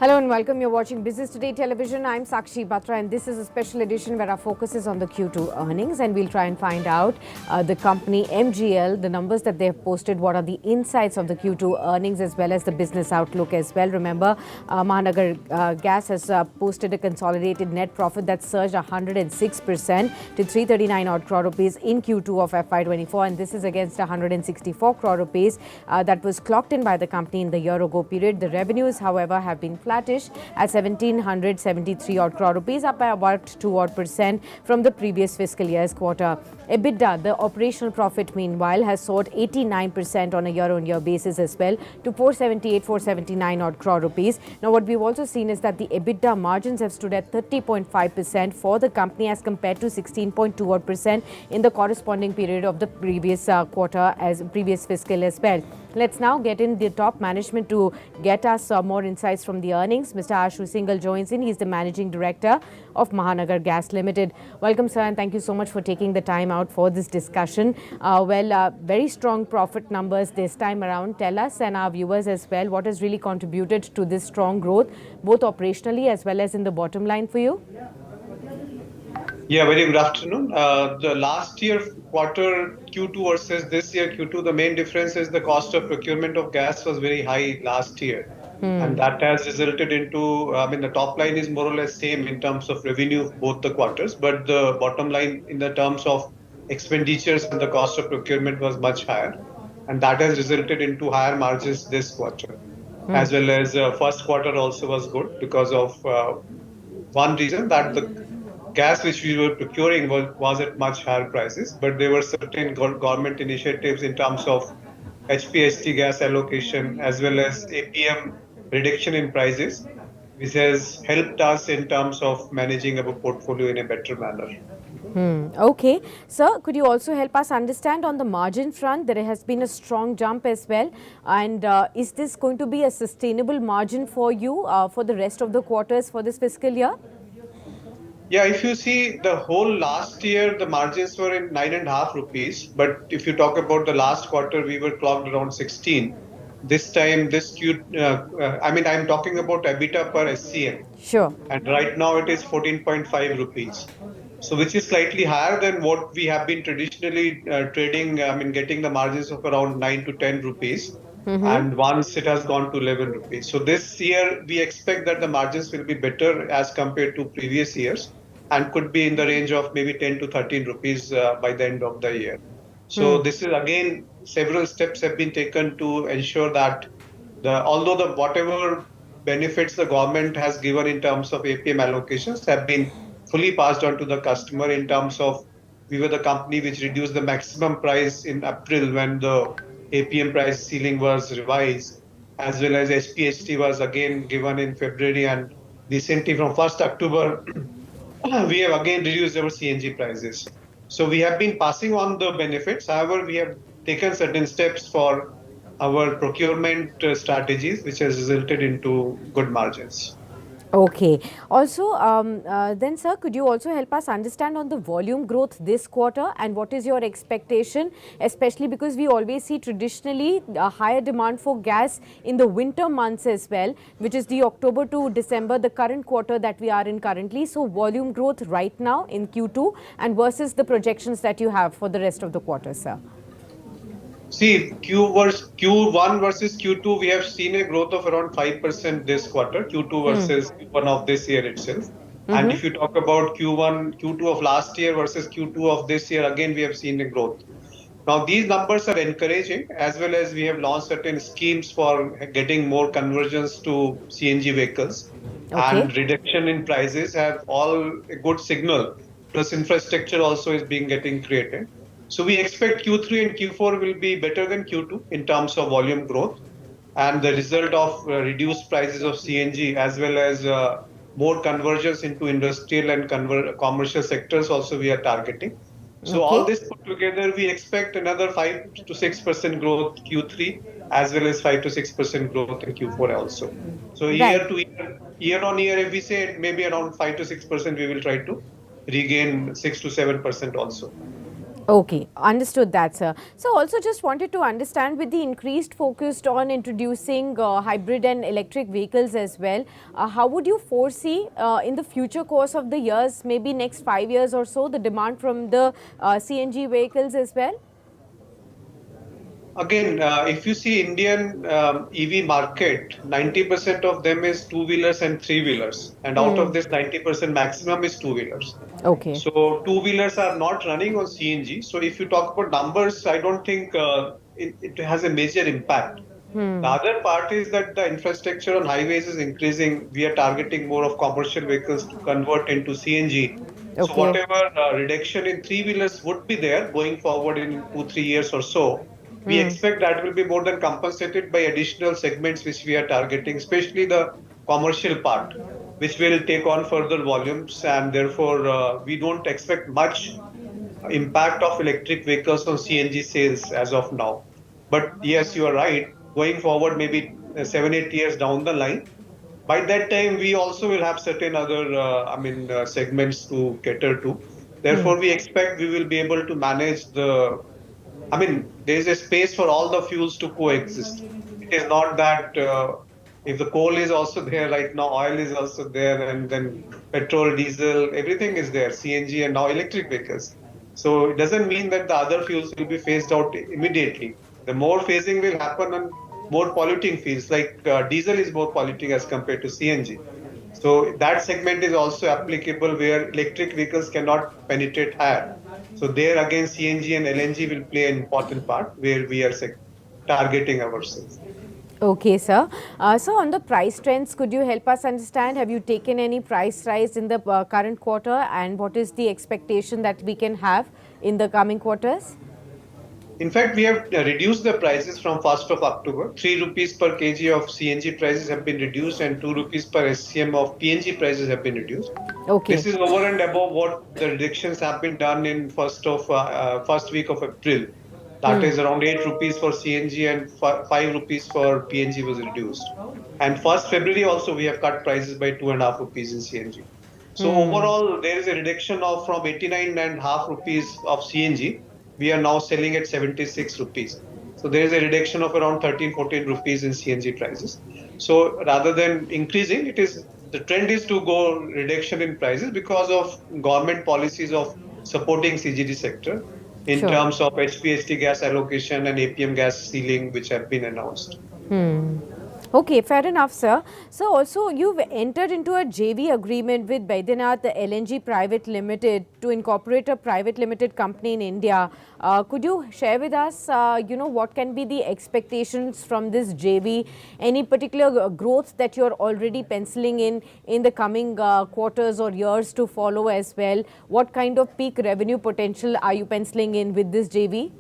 Hello and welcome. You're watching Business Today Television. I'm Sakshi Batra and this is a special edition where our focus is on the Q2 earnings and we'll try and find out the company MGL, the numbers that they have posted, what are the insights of the Q2 earnings as well as the business outlook as well. Remember, Mahanagar Gas has posted a consolidated net profit that surged 106% to 339 odd crore rupees in Q2 of FY24 and this is against 164 crore rupees that was clocked in by the company in the year ago period. The revenues, however, have been flattish at 1773 odd crore rupees, up by about 2 odd percent from the previous fiscal year's quarter. EBITDA, the operational profit, meanwhile, has soared 89% on a year-on-year basis as well to 479 odd crore rupees. Now, what we've also seen is that the EBITDA margins have stood at 30.5% for the company as compared to 16.2 odd percent in the corresponding period of the previous quarter as previous fiscal as well. Let's now get in the top management to get us more insights from the earnings. Mr. Ashu Singal joins in. He's the Managing Director of Mahanagar Gas Limited. Welcome, sir, and thank you so much for taking the time out for this discussion. Very strong profit numbers this time around. Tell us and our viewers as well what has really contributed to this strong growth, both operationally as well as in the bottom line for you. Yeah, very good afternoon. The last year quarter Q2 versus this year Q2, the main difference is the cost of procurement of gas was very high last year. And that has resulted into, the top line is more or less same in terms of revenue of both the quarters, but the bottom line in the terms of expenditures and the cost of procurement was much higher. And that has resulted into higher margins this quarter, as well as first quarter also was good because of one reason that the gas which we were procuring was at much higher prices, but there were certain government initiatives in terms of HPHT gas allocation as well as APM reduction in prices, which has helped us in terms of managing our portfolio in a better manner. Okay. Sir, could you also help us understand on the margin front, there has been a strong jump as well. And is this going to be a sustainable margin for you for the rest of the quarters for this fiscal year? Yeah, if you see the whole last year, the margins were in 9.5 rupees. But if you talk about the last quarter, we were clocked around 16. This time, I'm talking about EBITDA per SCM. Sure. And right now it is 14.5 rupees. So which is slightly higher than what we have been traditionally trading, getting the margins of around 9 to 10 rupees. And once it has gone to 11 rupees. So this year, we expect that the margins will be better as compared to previous years and could be in the range of maybe 10 to 13 rupees by the end of the year. So this is again, several steps have been taken to ensure that although the whatever benefits the government has given in terms of APM allocations have been fully passed on to the customer in terms of we were the company which reduced the maximum price in April when the APM price ceiling was revised, as well as HPHT was again given in February, and recently from 1st October, we have again reduced our CNG prices. So we have been passing on the benefits. However, we have taken certain steps for our procurement strategies, which has resulted into good margins. Okay. Also, then, sir, could you also help us understand on the volume growth this quarter and what is your expectation, especially because we always see traditionally a higher demand for gas in the winter months as well, which is the October to December, the current quarter that we are in currently. So volume growth right now in Q2 and versus the projections that you have for the rest of the quarter, sir. See, Q1 versus Q2, we have seen a growth of around 5% this quarter, Q2 versus Q1 of this year itself. And if you talk about Q2 of last year versus Q2 of this year, again, we have seen a growth. Now, these numbers are encouraging, as well as we have launched certain schemes for getting more conversions to CNG vehicles. Okay. And reduction in prices have all a good signal. Plus, infrastructure also is getting created. So we expect Q3 and Q4 will be better than Q2 in terms of volume growth. And the result of reduced prices of CNG as well as more conversions into industrial and commercial sectors also we are targeting. So all this put together, we expect another 5 to 6% growth Q3 as well as 5 to 6% growth in Q4 also. So year on year, if we say maybe around 5 to 6%, we will try to regain 6 to 7% also. Okay, understood that, sir. So, also just wanted to understand with the increased focus on introducing hybrid and electric vehicles as well, how would you foresee in the future course of the years, maybe next 5 years or so, the demand from the CNG vehicles as well? Again, if you see Indian EV market, 90% of them is two-wheelers and three-wheelers. And out of Hmm. this 90% maximum is two-wheelers. Okay. So two-wheelers are not running on CNG. So if you talk about numbers, I don't think it has a major impact. The Hmm. other part is that the infrastructure on highways is increasing. We are targeting more of commercial vehicles to convert into CNG. So Okay. whatever reduction in three-wheelers would be there going forward in 2, 3 years or so, we Hmm. expect that will be more than compensated by additional segments which we are targeting, especially the commercial part, which will take on further volumes, and therefore we don't expect much impact of electric vehicles on CNG sales as of now. But yes, you are right. Going forward, maybe 7, 8 years down the line, by that time we also will have certain other, segments to cater to. Hmm. Therefore, we expect we will be able to manage the. There is a space for all the fuels to coexist. It is not that if the coal is also there right now, oil is also there, and then petrol, diesel, everything is there, CNG, and now electric vehicles. So it doesn't mean that the other fuels will be phased out immediately. The more phasing will happen on more polluting fuels, like diesel is more polluting as compared to CNG. So that segment is also applicable where electric vehicles cannot penetrate higher. So there again, CNG and LNG will play an important part where we are targeting ourselves. Okay, sir. So, on the price trends, could you help us understand? Have you taken any price rise in the current quarter, and what is the expectation that we can have in the coming quarters? In fact, we have reduced the prices from 1st of October. 3 rupees per kg of CNG prices have been reduced and 2 rupees per SCM of PNG prices have been reduced. Okay. This is over and above what the reductions have been done in first week of April. That Hmm. is around 8 rupees for CNG and 5 rupees for PNG was reduced. And 1st February also we have cut prices by 2.5 rupees in CNG. So Hmm. overall there is a reduction of from 89.5 rupees of CNG. We are now selling at 76 rupees. So there is a reduction of around 13, 14 rupees in CNG prices. So rather than increasing, the trend is to go reduction in prices because of government policies of supporting CGD sector in Sure. terms of HPHT gas allocation and APM gas ceiling, which have been announced. Hmm. Okay, fair enough, sir. So, also you've entered into a JV agreement with Baidyanath LNG Private Limited to incorporate a private limited company in India. Could you share with us, what can be the expectations from this JV? Any particular growth that you're already penciling in the coming quarters or years to follow as well? What kind of peak revenue potential are you penciling in with this JV?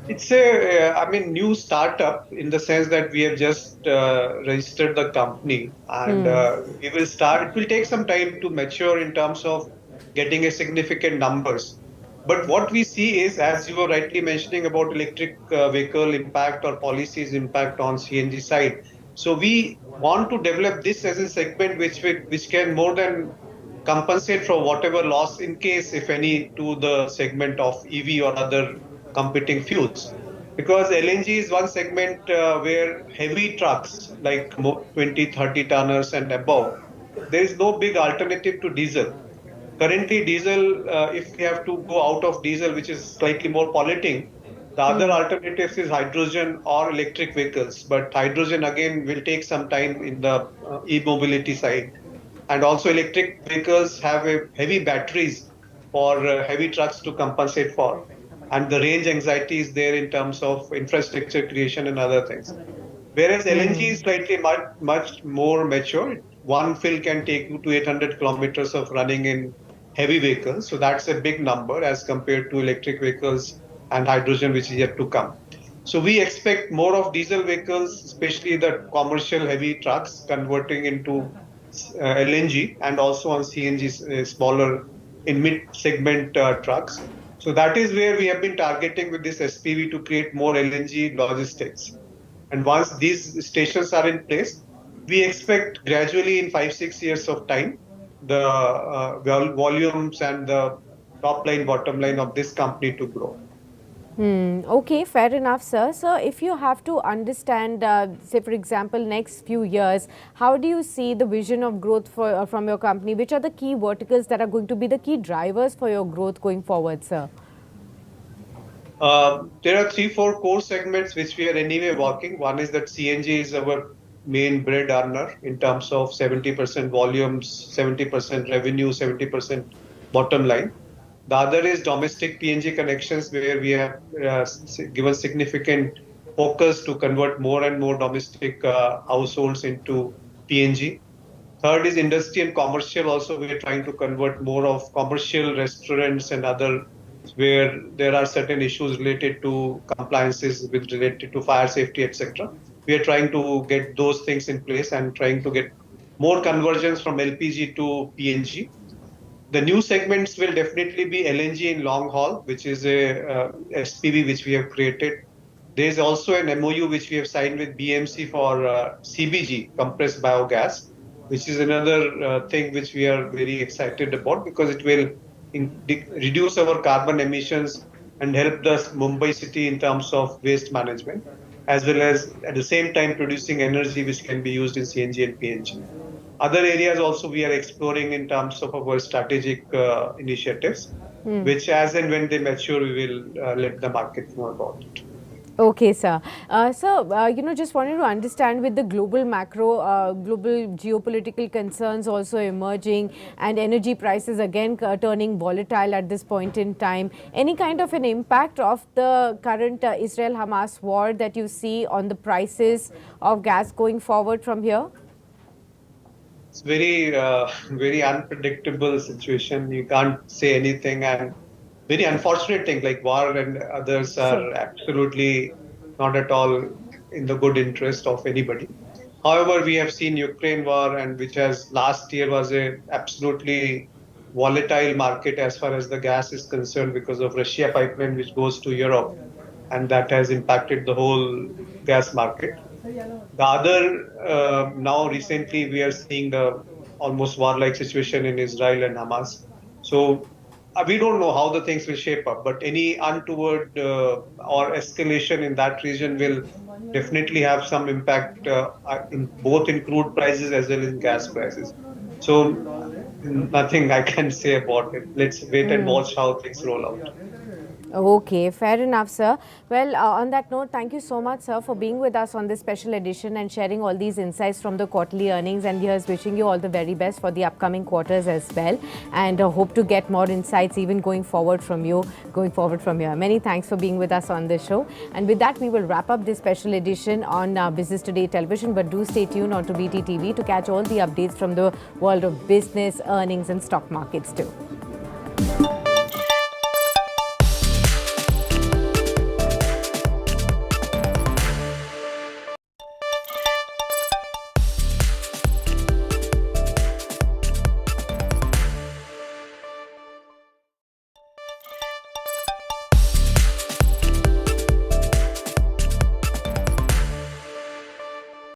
It's a, new startup in the sense that we have just registered the company and Hmm. we will start. It will take some time to mature in terms of getting a significant numbers. But what we see is, as you were rightly mentioning about electric vehicle impact or policies impact on CNG side. So we want to develop this as a segment which can more than compensate for whatever loss in case, if any, to the segment of EV or other competing fuels. Because LNG is one segment where heavy trucks like 20, 30 tonners and above, there is no big alternative to diesel. Currently, diesel, if we have to go out of diesel, which is slightly more polluting, the other Hmm. alternatives is hydrogen or electric vehicles. But hydrogen again will take some time in the e-mobility side. And also electric vehicles have a heavy batteries for heavy trucks to compensate for. And the range anxiety is there in terms of infrastructure creation and other things. Whereas LNG is Hmm. slightly much more mature. One fill can take you to 800 kilometers of running in heavy vehicles. So that's a big number as compared to electric vehicles and hydrogen, which is yet to come. So we expect more of diesel vehicles, especially the commercial heavy trucks, converting into LNG and also on CNG, smaller in mid-segment trucks. So that is where we have been targeting with this SPV to create more LNG logistics. And once these stations are in place, we expect gradually in 5, 6 years of time, the volumes and the top line, bottom line of this company to grow. Okay, fair enough, sir. So, if you have to understand, say, for example, next few years, how do you see the vision of growth from your company? Which are the key verticals that are going to be the key drivers for your growth going forward, sir? There are three, four core segments which we are anyway working. One is that CNG is our main bread earner in terms of 70% volumes, 70% revenue, 70% bottom line. The other is domestic PNG connections, where we have given significant focus to convert more and more domestic households into PNG. Third is industry and commercial. Also, we are trying to convert more of commercial restaurants and other where there are certain issues related to compliances with related to fire safety, etc. We are trying to get those things in place and trying to get more conversions from LPG to PNG. The new segments will definitely be LNG in long haul, which is a SPV which we have created. There is also an MOU which we have signed with BMC for CBG, compressed biogas, which is another thing which we are very excited about because it will reduce our carbon emissions and help the Mumbai city in terms of waste management, as well as at the same time producing energy which can be used in CNG and PNG. Other areas also we are exploring in terms of our strategic initiatives, which as and when they mature, we will let the market know about it. Okay, sir. Just wanted to understand with the global macro, global geopolitical concerns also emerging and energy prices again turning volatile at this point in time, any kind of an impact of the current Israel-Hamas war that you see on the prices of gas going forward from here? It's very, very unpredictable situation. You can't say anything, and very unfortunate thing like war and others Sure. are absolutely not at all in the good interest of anybody. However, we have seen Ukraine war, and which has last year was a absolutely volatile market as far as the gas is concerned because of Russia pipeline which goes to Europe, and that has impacted the whole gas market. The other, now recently we are seeing the almost warlike situation in Israel and Hamas. So we don't know how the things will shape up, but any untoward or escalation in that region will definitely have some impact in both in crude prices as well as in gas prices. So nothing I can say about it. Let's wait and watch how things roll out. Okay, fair enough, sir. Well, on that note, thank you so much, sir, for being with us on this special edition and sharing all these insights from the quarterly earnings. And here's wishing you all the very best for the upcoming quarters as well. And hope to get more insights even going forward from you, going forward from here. Many thanks for being with us on this show. And with that, we will wrap up this special edition on Business Today television. But do stay tuned on to BT TV to catch all the updates from the world of business, earnings, and stock markets too.